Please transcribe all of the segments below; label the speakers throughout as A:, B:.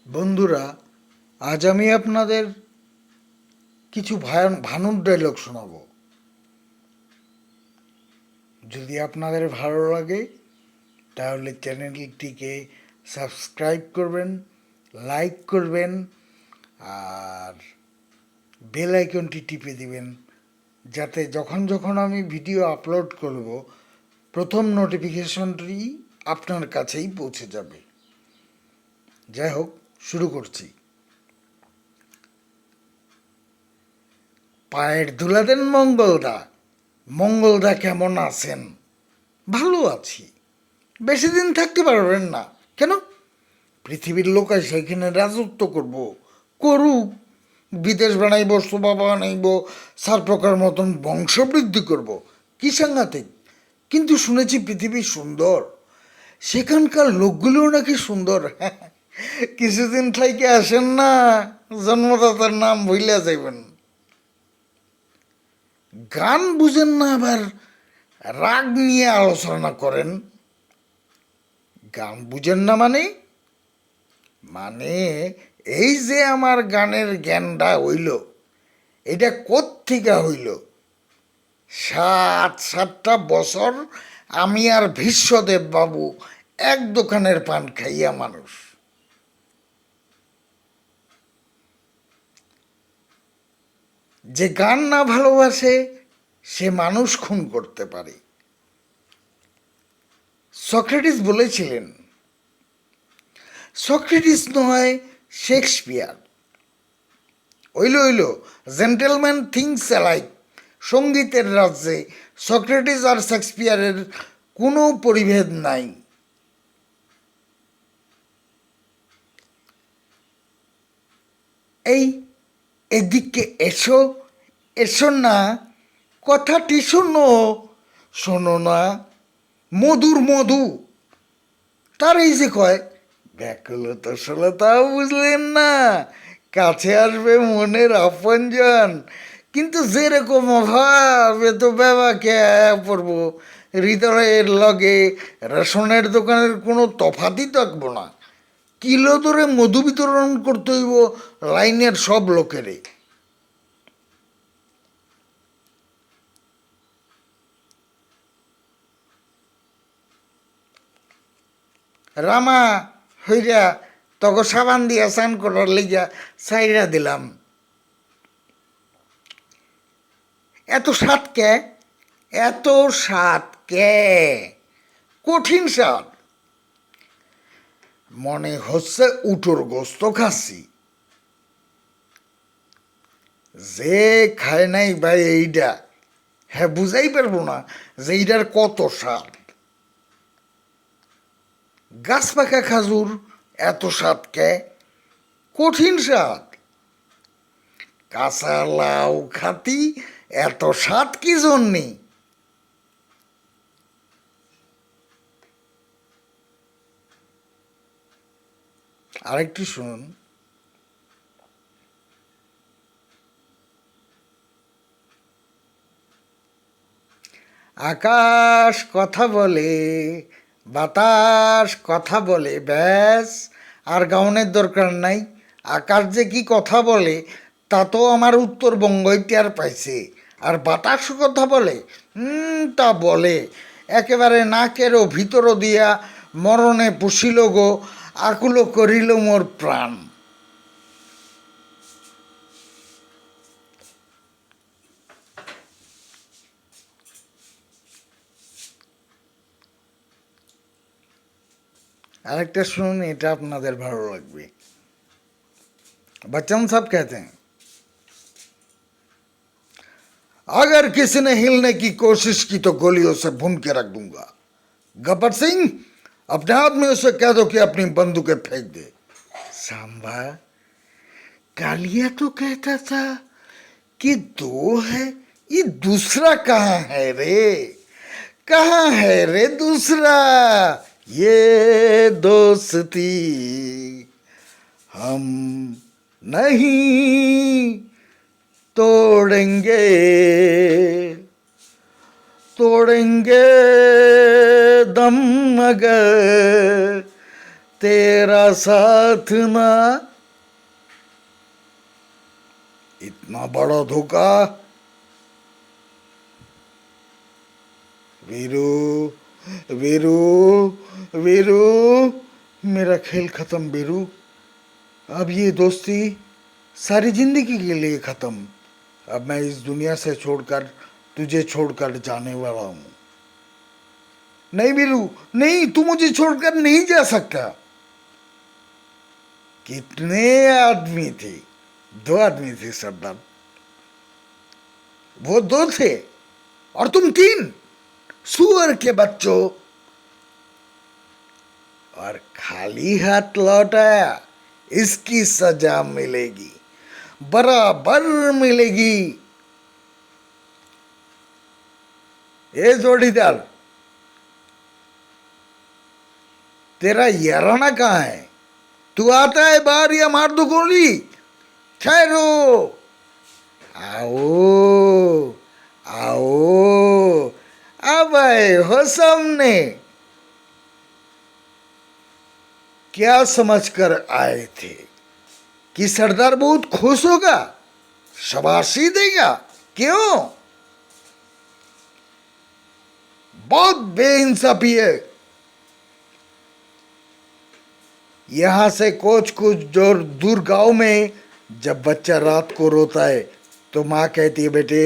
A: বন্ধুরা, আজ আমি আপনাদের কিছু ভানুর ডায়লগ শোনাবো। যদি আপনাদের ভালো লাগে তাহলে চ্যানেলটিকে সাবস্ক্রাইব করবেন, লাইক করবেন আর বেল আইকনটি টিপে দিবেন, যাতে যখন যখন আমি ভিডিও আপলোড করব প্রথম নোটিফিকেশনটি আপনার কাছেই পৌঁছে যাবে। যাই হোক, শুরু করছি। পায়ের ধুলা দেন মঙ্গলদা। মঙ্গলদা কেমন আছেন? ভালো আছি। বেশি দিন থাকতে পারবেন না কেন? পৃথিবীর লোক এসে এখানে রাজত্ব করব, করুক। বিদেশ বানাইব, শোভা বানাইব, সার প্রকার মতন বংশবৃদ্ধি করব, কি সাংঘাতিক। কিন্তু শুনেছি পৃথিবী সুন্দর, সেখানকার লোকগুলোও নাকি সুন্দর। কিছুদিন থাইকে আসেন না, জন্মদাতার নাম ভুইলা যাইবেন। গান বুঝেন না আবার রাগ নিয়ে আলোচনা করেন। গান বুঝেন না মানে মানে এই যে আমার গানের জ্ঞানটা হইল, এটা কোত্থেকে হইল? 7-7টা বছর আমি আর ভীষ্মদেব বাবু এক দোকানের পান খাইয়া মানুষ। যে গান না ভালোবাসে সে মানুষ খুন করতে পারে। সক্রেটিস বলেছিলেন, সক্রেটিস নয়, শেক্সপিয়ার। হইল জেন্টেলম্যান থিংস অ্যালাইক। সঙ্গীতের রাজ্যে সক্রেটিস আর শেক্সপিয়ারের কোনো পরিভেদ নাই। এই এদিকে এসো, এসো না, কথাটি শোনো, শোনো না, মধুর মধু। তার এই যে কয়, ব্যাকুলতা সলতাও বুঝলেন না, কাছে আসবে মনের আপনজন। কিন্তু যেরকম অভাব এ তো বাবাকে পড়বো, হৃদয়ের লগে রেশনের দোকানের কোনো তফাতই থাকবো না। কিলো ধরে মধু বিতরণ করতে হইব লাইনের সব লোকেরে। রামা হইরা তখন সাবান দিয়া স্নান করার লিগা সাইরা দিলাম। এত স্বাদ কে? এত স্বাদ কে? কঠিন স্বাদ। মনে হচ্ছে উটোর গোস্ত খাচ্ছি। যে খায় নাই ভাই এইটা, হ্যাঁ বুঝাই পারবো না যে এইটার কত স্বাদ। গাছ পাকা খাজুর এত স্বাদ কে? কঠিন স্বাদ। কাঁচা লাউ খাতি এত স্বাদ কি জন্যে? আরেকটু শুনুন। আকাশ কথা বলে, বাতাস কথা বলে, ব্যাস আর গাউনের দরকার নাই। আকাশ যে কি কথা বলে তা তো আমার উত্তরবঙ্গই টের পাইছে। আর বাতাস কথা বলে, তা বলে একেবারে নাকেরও ভিতর দিয়া মরণে পুষিল গো, আকুল করিল মোর প্রাণ। আরেকটা শুনুন, এটা আপনাদের ভালো লাগবে। बच्चन साहब कहते हैं, अगर किसी ने हिलने की कोशिश की तो गोलियों से भून के रख दूंगा। गब्बर सिंह, अपने आदमियों से कह दो कि अपनी बंदूकें फेंक दे। सांबा, कालिया तो कहता था कि दो है, ये दूसरा कहाँ है रे? कहाँ है रे दूसरा? ये दोस्ती हम नहीं तोड़ेंगे, तोड़ेंगे दम अगर तेरा साथ ना, इतना बड़ा धोखा। वीरू, वीरू, वीरू, मेरा खेल खत्म वीरू। अब ये दोस्ती सारी जिंदगी के लिए खत्म। अब मैं इस दुनिया से छोड़कर तुझे छोड़कर जाने वाला हूं। नहीं वीरू, नहीं, तू मुझे छोड़कर नहीं जा सकता। कितने आदमी थे? दो आदमी थे सरदार, वो दो थे और तुम तीन सुअर के बच्चों। और खाली हाथ लौट आया, इसकी सजा मिलेगी, बराबर मिलेगी। ए जोड़ीदार, तेरा याराना कहाँ है? तू आता है बाहर या मार दो गोली? ठहरो, आओ, आओ, अब आए हो सामने। क्या समझकर आए थे कि सरदार बहुत खुश होगा, शाबाशी देगा? क्यों? बहुत बेइंसाफी है। यहां से कुछ दूर दूर गांव में जब बच्चा रात को रोता है तो माँ कहती है बेटे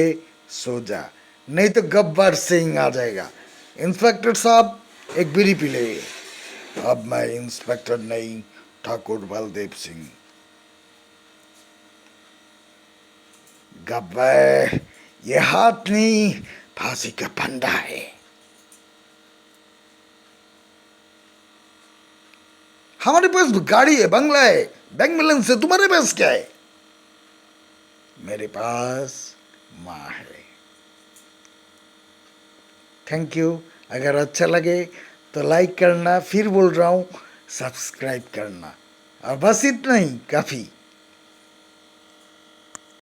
A: सो जा, नहीं तो गब्बर सिंह आ जाएगा। इंस्पेक्टर साहब एक बीड़ी पी ले। अब मैं इंस्पेक्टर नहीं, ठाकुर बलदेव सिंह। गब्बर, ये हाथ नहीं, फांसी का फंदा है। हमारे पास गाड़ी है, बंगला है, बैंक बैलेंस है, तुम्हारे पास क्या है? मेरे पास माँ है। Thank you. अगर अच्छा लगे तो लाइक करना, फिर बोल रहा हूँ सब्सक्राइब करना। और बस इतना ही काफ़ी।